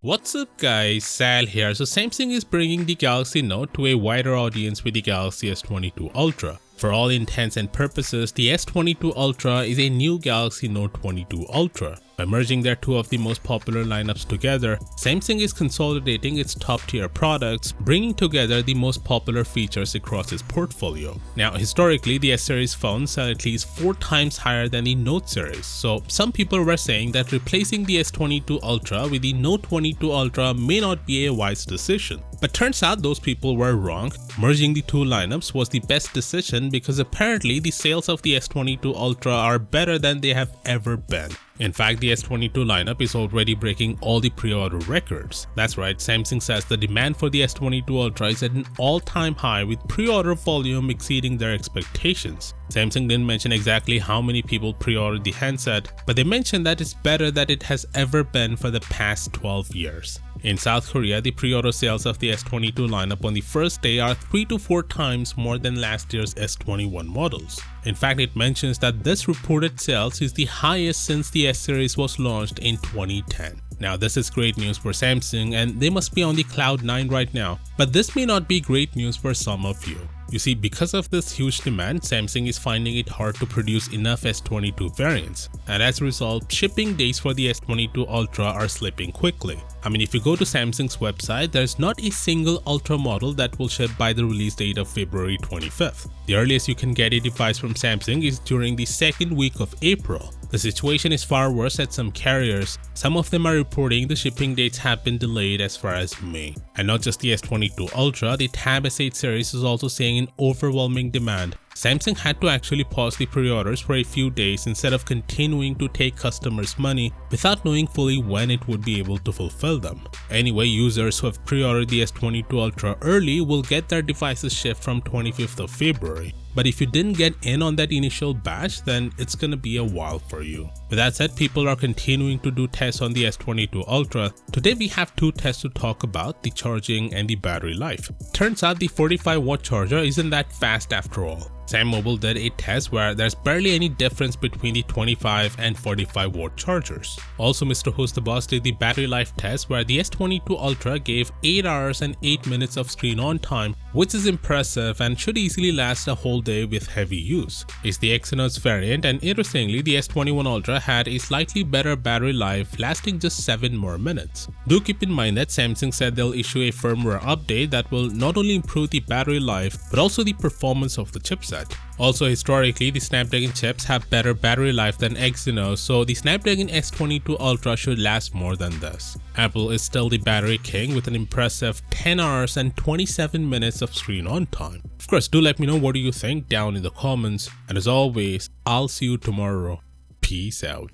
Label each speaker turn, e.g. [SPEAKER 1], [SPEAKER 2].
[SPEAKER 1] What's up guys, Sal here. So Samsung is bringing the Galaxy Note to a wider audience with the Galaxy S22 Ultra. For all intents and purposes, the S22 Ultra is a new Galaxy Note 22 Ultra. By merging their two of the most popular lineups together, Samsung is consolidating its top-tier products, bringing together the most popular features across its portfolio. Now, historically, the S-series phones sell at least 4 times higher than the Note series, so some people were saying that replacing the S22 Ultra with the Note 22 Ultra may not be a wise decision. But turns out those people were wrong. Merging the two lineups was the best decision because apparently the sales of the S22 Ultra are better than they have ever been. In fact, the S22 lineup is already breaking all the pre-order records. That's right, Samsung says the demand for the S22 Ultra is at an all-time high with pre-order volume exceeding their expectations. Samsung didn't mention exactly how many people pre-ordered the handset, but they mentioned that it's better than it has ever been for the past 12 years. In South Korea, the pre-order sales of the S22 lineup on the first day are 3 to 4 times more than last year's S21 models. In fact, it mentions that this reported sales is the highest since the S-series was launched in 2010. Now, this is great news for Samsung and they must be on the cloud 9 right now, but this may not be great news for some of you. You see, because of this huge demand, Samsung is finding it hard to produce enough S22 variants, and as a result, shipping dates for the S22 Ultra are slipping quickly. I mean, if you go to Samsung's website, there's not a single Ultra model that will ship by the release date of February 25th. The earliest you can get a device from Samsung is during the second week of April. The situation is far worse at some carriers. Some of them are reporting the shipping dates have been delayed as far as May. And not just the S22 Ultra, the Tab S8 series is also seeing an overwhelming demand. Samsung had to actually pause the pre-orders for a few days instead of continuing to take customers' money without knowing fully when it would be able to fulfill them. Anyway, users who have pre-ordered the S22 Ultra early will get their devices shipped from 25th of February. But if you didn't get in on that initial batch, then it's gonna be a while for you. With that said, people are continuing to do tests on the S22 Ultra. Today we have 2 tests to talk about, the charging and the battery life. Turns out the 45-watt charger isn't that fast after all. Sam Mobile did a test where there's barely any difference between the 25 and 45 watt chargers. Also, Mr. Who's the Boss did the battery life test where the S22 Ultra gave 8 hours and 8 minutes of screen on time, which is impressive and should easily last a whole day with heavy use. It's the Exynos variant, and interestingly, the S21 Ultra had a slightly better battery life, lasting just 7 more minutes. Do keep in mind that Samsung said they'll issue a firmware update that will not only improve the battery life but also the performance of the chipset. Also, historically, the Snapdragon chips have better battery life than Exynos, so the Snapdragon S22 Ultra should last more than this. Apple is still the battery king with an impressive 10 hours and 27 minutes of screen on time. Of course, do let me know what do you think down in the comments, and as always, I'll see you tomorrow. Peace out.